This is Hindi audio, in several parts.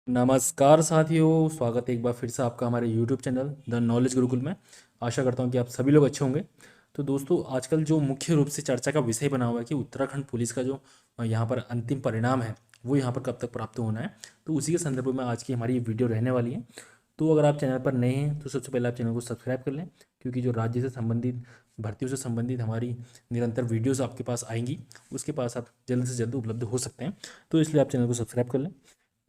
नमस्कार साथियों, स्वागत है एक बार फिर से आपका हमारे YouTube channel the knowledge Gurukul में। आशा करता हूँ कि आप सभी लोग अच्छे होंगे। तो दोस्तों, आजकल जो मुख्य रूप से चर्चा का विषय बना हुआ है कि उत्तराखंड पुलिस का जो यहाँ पर अंतिम परिणाम है वो यहाँ पर कब तक प्राप्त होना है, तो उसी के संदर्भ में आज की हमारी ये वीडियो रहने वाली है। तो अगर आप चैनल पर नए हैं तो सबसे पहले आप चैनल को सब्सक्राइब कर लें, क्योंकि जो राज्य से संबंधित भर्तियों से संबंधित हमारी निरंतर वीडियोस आपके पास आएंगी, उसके पास आप जल्द से जल्द उपलब्ध हो सकते हैं। तो इसलिए आप चैनल को सब्सक्राइब कर लें।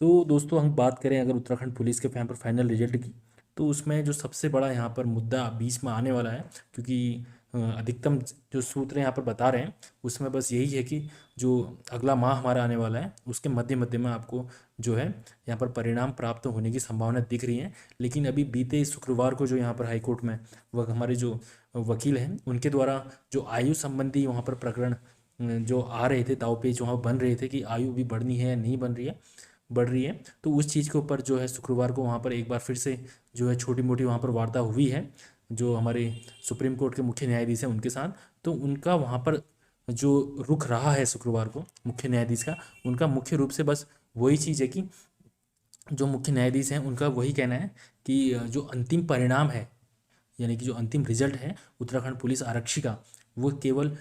तो दोस्तों, हम बात करें अगर उत्तराखंड पुलिस के यहाँ पर फाइनल रिजल्ट की, तो उसमें जो सबसे बड़ा यहाँ पर मुद्दा बीच में आने वाला है, क्योंकि अधिकतम जो सूत्र यहाँ पर बता रहे हैं उसमें बस यही है कि जो अगला माह हमारा आने वाला है उसके मध्य मध्य में आपको जो है यहाँ पर परिणाम प्राप्त होने की संभावना दिख रही है। लेकिन अभी बीते शुक्रवार को जो यहाँ पर हाईकोर्ट में वह हमारे जो वकील हैं उनके द्वारा जो आयु संबंधी वहाँ पर प्रकरण जो आ रहे थे, दावपेच वहाँ बन रहे थे कि आयु भी बढ़नी है या नहीं बन रही है, बढ़ रही है, तो उस चीज़ के ऊपर जो है शुक्रवार को वहाँ पर एक बार फिर से जो है छोटी मोटी वहाँ पर वार्ता हुई है जो हमारे सुप्रीम कोर्ट के मुख्य न्यायाधीश हैं उनके साथ। तो उनका वहाँ पर जो रुख रहा है शुक्रवार को मुख्य न्यायाधीश का, उनका मुख्य रूप से बस वही चीज़ है कि जो मुख्य न्यायाधीश हैं उनका वही कहना है कि जो अंतिम परिणाम है, यानी कि जो अंतिम रिजल्ट है उत्तराखंड पुलिस आरक्षी का, वो केवल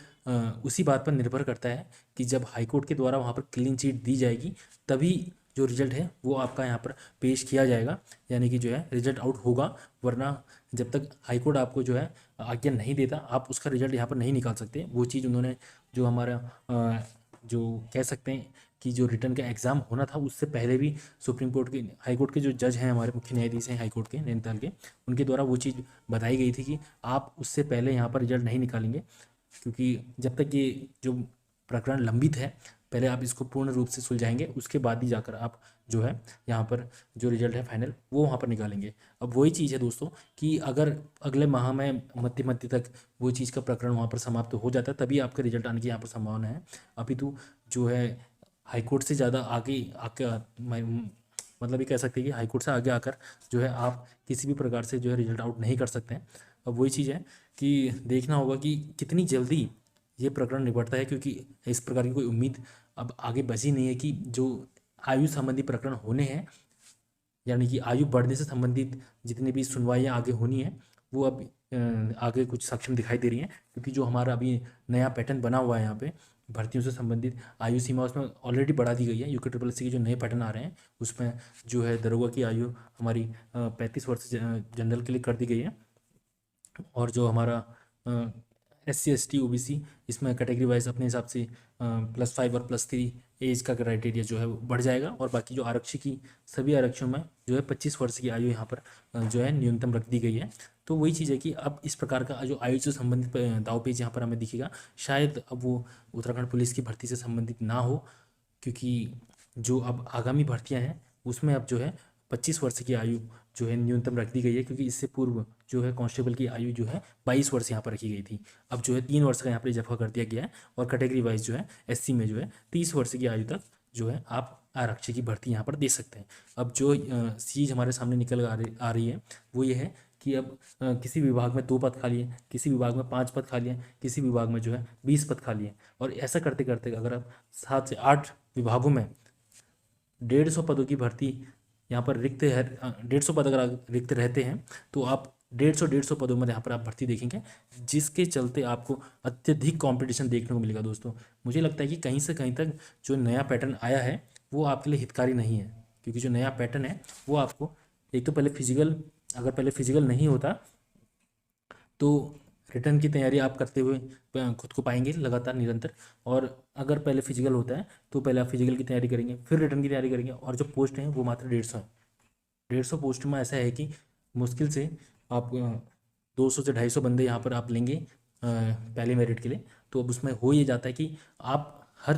उसी बात पर निर्भर करता है कि जब हाईकोर्ट के द्वारा वहाँ पर क्लीन चिट दी जाएगी तभी जो रिजल्ट है वो आपका यहाँ पर पेश किया जाएगा, यानी कि जो है रिजल्ट आउट होगा। वरना जब तक हाईकोर्ट आपको जो है आज्ञा नहीं देता आप उसका रिजल्ट यहाँ पर नहीं निकाल सकते। वो चीज़ उन्होंने जो हमारा जो कह सकते हैं कि जो रिटर्न का एग्ज़ाम होना था उससे पहले भी सुप्रीम कोर्ट के हाई कोर्ट के जो जज हैं, हमारे मुख्य न्यायाधीश हैं हाई कोर्ट के नैनीताल के, उनके द्वारा वो चीज़ बताई गई थी कि आप उससे पहले यहाँ पर रिजल्ट नहीं निकालेंगे, क्योंकि जब तक ये जो प्रकरण लंबित है पहले आप इसको पूर्ण रूप से सुलझाएंगे, उसके बाद ही जाकर आप जो है यहाँ पर जो रिजल्ट है फाइनल वो वहाँ पर निकालेंगे। अब वही चीज़ है दोस्तों कि अगर अगले माह में मध्य मध्य तक वो चीज़ का प्रकरण वहाँ पर समाप्त हो जाता है तभी आपके रिजल्ट आने की यहाँ पर संभावना है। अभी तो जो है हाईकोर्ट से ज़्यादा आगे आकर मतलब ये कह सकते हैं कि हाईकोर्ट से आगे आकर जो है आप किसी भी प्रकार से जो है रिजल्ट आउट नहीं कर सकते हैं। अब वही चीज़ है कि देखना होगा कि कितनी जल्दी ये प्रकरण निपटता है, क्योंकि इस प्रकार की कोई उम्मीद अब आगे बची नहीं है कि जो आयु संबंधी प्रकरण होने हैं, यानी कि आयु बढ़ने से संबंधित जितनी भी सुनवाइयाँ आगे होनी है वो अब आगे कुछ सक्षम दिखाई दे रही हैं, क्योंकि जो हमारा अभी नया पैटर्न बना हुआ है यहाँ पे भर्तियों से संबंधित आयु सीमा उसमें ऑलरेडी बढ़ा दी गई है। यूके ट्रिपल एस के जो नए पैटर्न आ रहे हैं उसमें जो है दरोगा की आयु हमारी 35 वर्ष जनरल के लिए कर दी गई है, और जो हमारा SC ST OBC इसमें कैटेगरी वाइज अपने हिसाब से +5 और +3 एज का क्राइटेरिया जो है वो बढ़ जाएगा। और बाकी जो आरक्षी की सभी आरक्षियों में जो है 25 वर्ष की आयु यहाँ पर जो है न्यूनतम रख दी गई है। तो वही चीज़ है कि अब इस प्रकार का जो आयु से संबंधित दावपेच यहाँ पर हमें दिखेगा, शायद अब वो उत्तराखंड पुलिस की भर्ती से संबंधित ना हो, क्योंकि जो अब आगामी भर्तियां हैं उसमें अब जो है 25 वर्ष की आयु जो है न्यूनतम रख दी गई है, क्योंकि इससे पूर्व जो है कांस्टेबल की आयु जो है 22 वर्ष यहाँ पर रखी गई थी। अब जो है 3 वर्ष का यहाँ पर इजाफा कर दिया गया है, और कैटेगरी वाइज जो है SC में जो है 30 वर्ष की आयु तक जो है आप आरक्षी की भर्ती यहाँ पर दे सकते हैं। अब जो चीज़ हमारे सामने निकल आ रही है वो ये है कि अब किसी विभाग में 2 पद खाली हैं, किसी विभाग में 5 पद खाली हैं, किसी विभाग में जो है 20 पद खाली हैं, और ऐसा करते करते अगर आप 7 से 8 विभागों में 150 पदों की भर्ती यहाँ पर रिक्त है, 150 पद अगर रिक्त रहते हैं तो आप 150 पदों में यहाँ पर आप भर्ती देखेंगे, जिसके चलते आपको अत्यधिक कंपटीशन देखने को मिलेगा। दोस्तों, मुझे लगता है कि कहीं से कहीं तक जो नया पैटर्न आया है वो आपके लिए हितकारी नहीं है, क्योंकि जो नया पैटर्न है वो आपको एक तो पहले फिजिकल, अगर पहले फिजिकल नहीं होता तो रिटर्न की तैयारी आप करते हुए खुद को पाएंगे लगातार निरंतर, और अगर पहले फिजिकल होता है तो पहले आप फिजिकल की तैयारी करेंगे फिर रिटर्न की तैयारी करेंगे, और जो पोस्ट हैं वो मात्र 150 है। 150 पोस्ट में ऐसा है कि मुश्किल से आप 200 से 250 बंदे यहाँ पर आप लेंगे पहले मेरिट के लिए। तो अब उसमें हो ये जाता है कि आप हर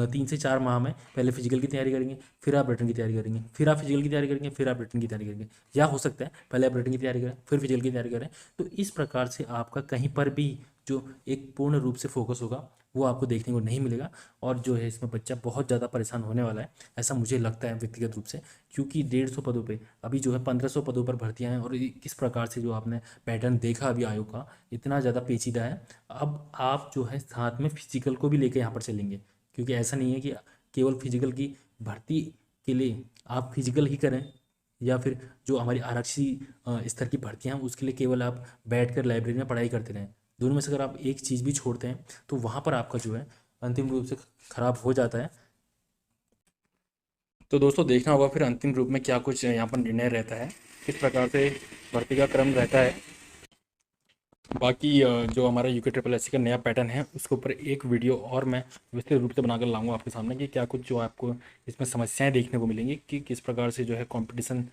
3 से 4 माह में पहले फिजिकल की तैयारी करेंगे, फिर आप रिटर्न की तैयारी करेंगे, फिर आप फिजिकल की तैयारी करेंगे, फिर आप रिटर्न की तैयारी करेंगे, या हो सकता है पहले आप रिटर्न की तैयारी करें फिर फिजिकल की तैयारी करें। तो इस प्रकार से आपका कहीं पर भी जो एक पूर्ण रूप से फोकस होगा वो आपको देखने को नहीं मिलेगा, और जो है इसमें बच्चा बहुत ज़्यादा परेशान होने वाला है, ऐसा मुझे लगता है व्यक्तिगत रूप से। क्योंकि 150 पदों पे अभी जो है 1500 पदों पर भर्तियां हैं, और किस प्रकार से जो आपने पैटर्न देखा अभी आयोग का इतना ज़्यादा पेचीदा है। अब आप जो है साथ में फिजिकल को भी लेके यहाँ पर चलेंगे, क्योंकि ऐसा नहीं है कि केवल फिजिकल की भर्ती के लिए आप फिजिकल ही करें या फिर जो हमारी आरक्षी स्तर की भर्तियां हैं उसके लिए केवल आप बैठकर लाइब्रेरी में पढ़ाई करते रहें, दोनों में से अगर आप एक चीज़ भी छोड़ते हैं तो वहाँ पर आपका जो है अंतिम रूप से खराब हो जाता है। तो दोस्तों देखना होगा फिर अंतिम रूप में क्या कुछ यहाँ पर निर्णय रहता है, किस प्रकार से भर्ती का क्रम रहता है। बाकी जो हमारा यूके ट्रिपल एस सी का नया पैटर्न है उसके ऊपर एक वीडियो और मैं विस्तृत रूप से बनाकर लाऊंगा आपके सामने कि क्या कुछ जो आपको इसमें समस्याएं देखने को मिलेंगी कि किस प्रकार से जो है कंपटीशन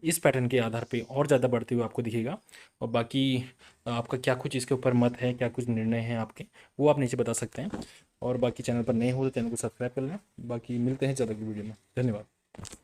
इस पैटर्न के आधार पे और ज़्यादा बढ़ते हुए आपको दिखेगा। और बाकी आपका क्या कुछ इसके ऊपर मत है, क्या कुछ निर्णय हैं आपके, वो आप नीचे बता सकते हैं। और बाकी चैनल पर नए हो तो चैनल को सब्सक्राइब कर लें। बाकी मिलते हैं जल्द की वीडियो में। धन्यवाद।